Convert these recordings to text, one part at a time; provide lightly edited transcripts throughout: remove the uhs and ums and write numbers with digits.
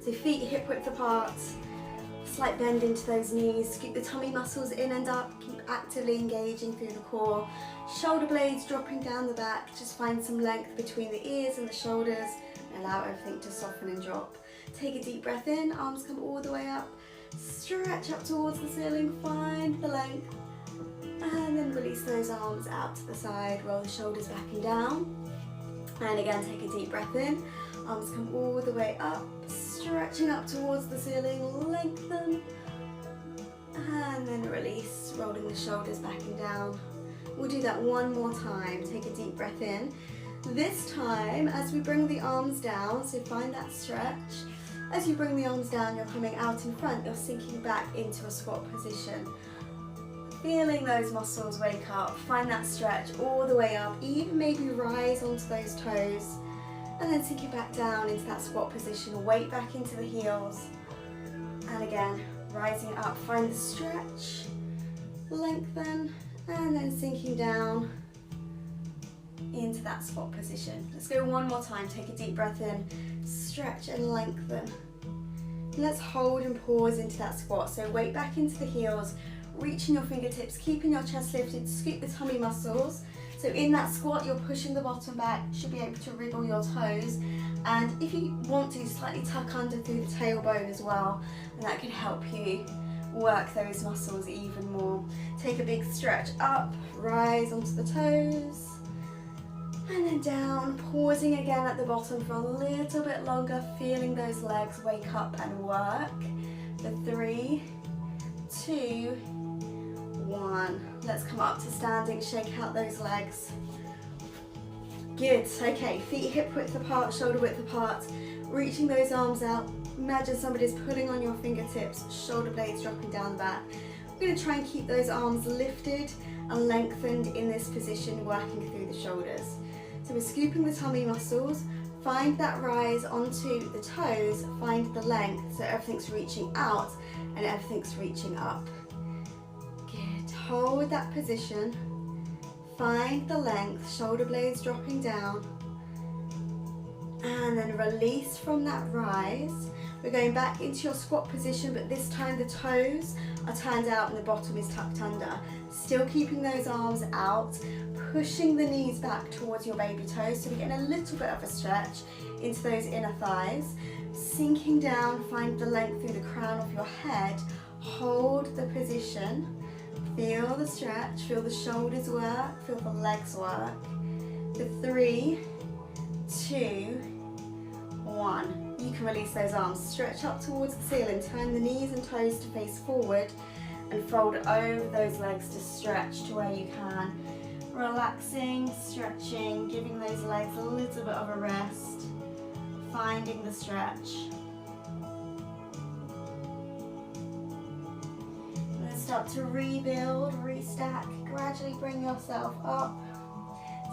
So feet hip width apart, slight bend into those knees, scoop the tummy muscles in and up, keep actively engaging through the core. Shoulder blades dropping down the back, just find some length between the ears and the shoulders, and allow everything to soften and drop. Take a deep breath in, arms come all the way up, stretch up towards the ceiling, find the length, and then release those arms out to the side, roll the shoulders back and down. And again, take a deep breath in, arms come all the way up, stretching up towards the ceiling, lengthen, and then release, rolling the shoulders back and down. We'll do that one more time. Take a deep breath in. This time, as we bring the arms down, so find that stretch. As you bring the arms down, you're coming out in front, you're sinking back into a squat position. Feeling those muscles wake up, find that stretch all the way up, even maybe rise onto those toes, and then sink it back down into that squat position, weight back into the heels, and again, rising up, find the stretch, lengthen, and then sinking down into that squat position. Let's go one more time, take a deep breath in, stretch and lengthen. And let's hold and pause into that squat, so weight back into the heels, reaching your fingertips, keeping your chest lifted, scoop the tummy muscles. So in that squat, you're pushing the bottom back, should be able to wriggle your toes. And if you want to, slightly tuck under through the tailbone as well, and that can help you work those muscles even more. Take a big stretch up, rise onto the toes, and then down, pausing again at the bottom for a little bit longer, feeling those legs wake up and work. For 3, 2, 1. Let's come up to standing, shake out those legs. Good, okay, feet hip width apart, shoulder width apart, reaching those arms out. Imagine somebody's pulling on your fingertips, shoulder blades dropping down the back. We're going to try and keep those arms lifted and lengthened in this position, working through the shoulders. So we're scooping the tummy muscles, find that rise onto the toes, find the length, so everything's reaching out and everything's reaching up. Good, hold that position, find the length, shoulder blades dropping down, and then release from that rise. We're going back into your squat position, but this time the toes are turned out and the bottom is tucked under. Still keeping those arms out, pushing the knees back towards your baby toes, so we're getting a little bit of a stretch into those inner thighs. Sinking down, find the length through the crown of your head, hold the position, feel the stretch, feel the shoulders work, feel the legs work. For 3, 2, 1. You can release those arms, stretch up towards the ceiling, turn the knees and toes to face forward and fold over those legs to stretch to where you can. Relaxing, stretching, giving those legs a little bit of a rest, finding the stretch. And then start to rebuild, restack, gradually bring yourself up.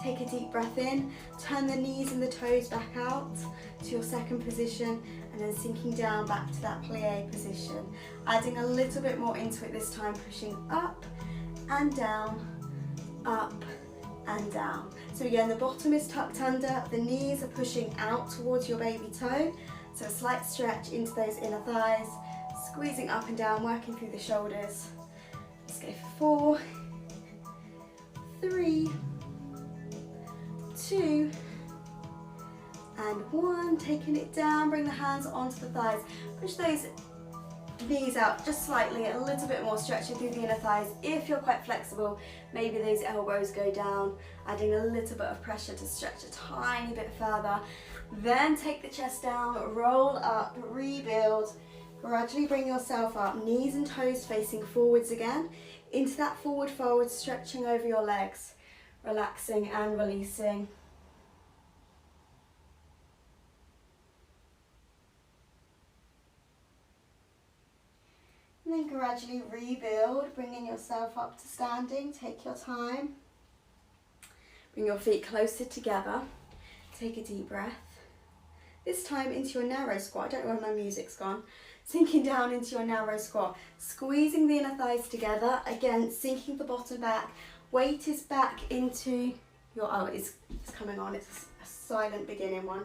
Take a deep breath in, turn the knees and the toes back out to your second position, and then sinking down back to that plie position. Adding a little bit more into it this time, pushing up and down, up and down. So again, the bottom is tucked under, the knees are pushing out towards your baby toe, so a slight stretch into those inner thighs, squeezing up and down, working through the shoulders. Let's go for 4, 3, 2 and 1, taking it down, bring the hands onto the thighs, push those knees out just slightly, a little bit more stretching through the inner thighs. If you're quite flexible, maybe those elbows go down, adding a little bit of pressure to stretch a tiny bit further. Then take the chest down, roll up, rebuild, gradually bring yourself up, knees and toes facing forwards again, into that forward fold, stretching over your legs, relaxing and releasing. And then gradually rebuild, bringing yourself up to standing. Take your time. Bring your feet closer together. Take a deep breath. This time into your narrow squat. I don't know where my music's gone. Sinking down into your narrow squat. Squeezing the inner thighs together. Again, sinking the bottom back. Weight is back into your, it's coming on. It's a silent beginning one.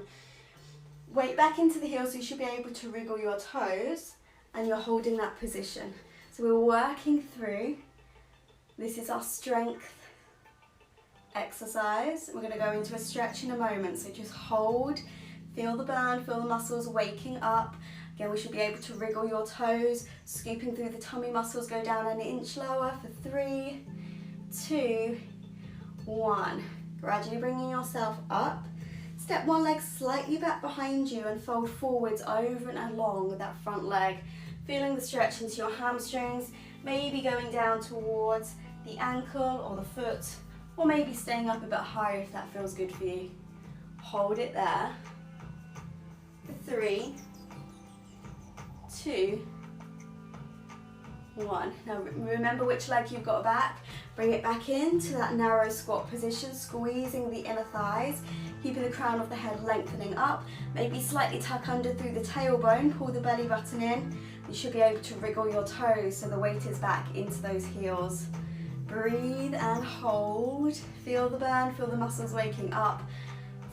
Weight back into the heels, so you should be able to wriggle your toes, and you're holding that position. So we're working through. This is our strength exercise. We're going to go into a stretch in a moment, so just hold, feel the burn, feel the muscles waking up. Again, we should be able to wriggle your toes, scooping through the tummy muscles, go down an inch lower for 3, 2, 1. Gradually bringing yourself up. Step one leg slightly back behind you and fold forwards over and along with that front leg. Feeling the stretch into your hamstrings, maybe going down towards the ankle or the foot, or maybe staying up a bit higher if that feels good for you. Hold it there. For 3, 2, 1. Now remember which leg you've got back. Bring it back into that narrow squat position, squeezing the inner thighs, keeping the crown of the head lengthening up. Maybe slightly tuck under through the tailbone, pull the belly button in. You should be able to wriggle your toes so the weight is back into those heels. Breathe and hold. Feel the burn, feel the muscles waking up.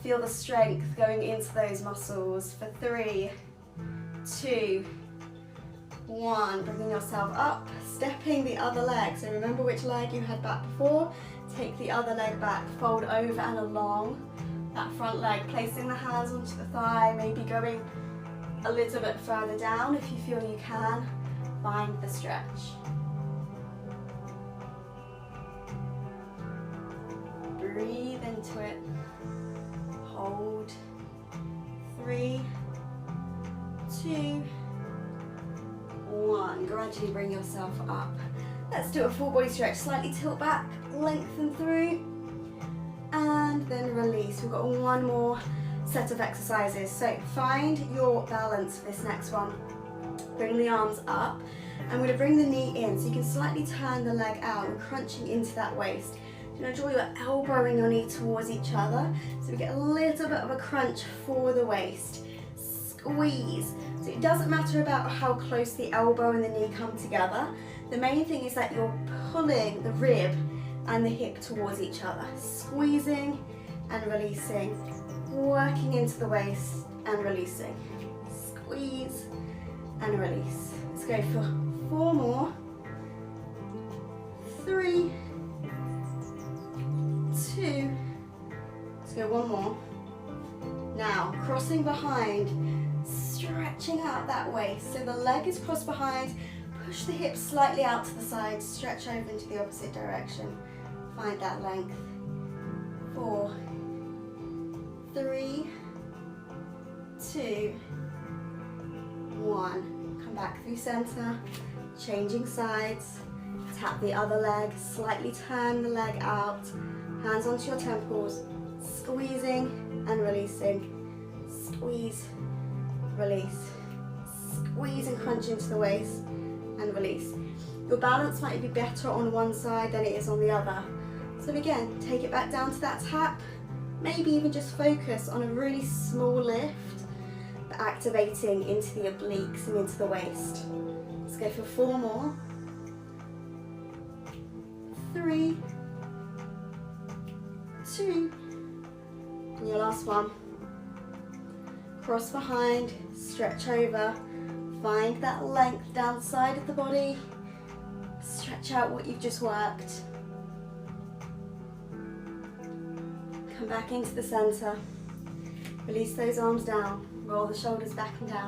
Feel the strength going into those muscles for 3, 2, 1. Bringing yourself up, stepping the other leg. So remember which leg you had back before. Take the other leg back, fold over and along that front leg, placing the hands onto the thigh, maybe going a little bit further down if you feel you can. Find the stretch. Breathe into it. Hold. 3, 2, 1. Gradually bring yourself up. Let's do a full body stretch. Slightly tilt back, lengthen through, and then release. We've got one more set of exercises. So find your balance for this next one. Bring the arms up. I'm going to bring the knee in so you can slightly turn the leg out and crunching into that waist. You're going to draw your elbow and your knee towards each other so we get a little bit of a crunch for the waist. Squeeze. So it doesn't matter about how close the elbow and the knee come together. The main thing is that you're pulling the rib and the hip towards each other. Squeezing and releasing. Working into the waist and releasing. Squeeze and release. Let's go for 4 more. 3, 2, let's go 1 more. Now, crossing behind, stretching out that waist. So the leg is crossed behind, push the hips slightly out to the side, stretch over into the opposite direction. Find that length. 4, 3, 2, 1. Come back through center, changing sides. Tap the other leg, slightly turn the leg out, hands onto your temples, squeezing and releasing. Squeeze, release. Squeeze and crunch into the waist and release. Your balance might be better on one side than it is on the other. So again, take it back down to that tap. Maybe even just focus on a really small lift, but activating into the obliques and into the waist. Let's go for 4 more. 3, 2, and your last one. Cross behind, stretch over, find that length down the side of the body, stretch out what you've just worked. Come back into the center, release those arms down, roll the shoulders back and down.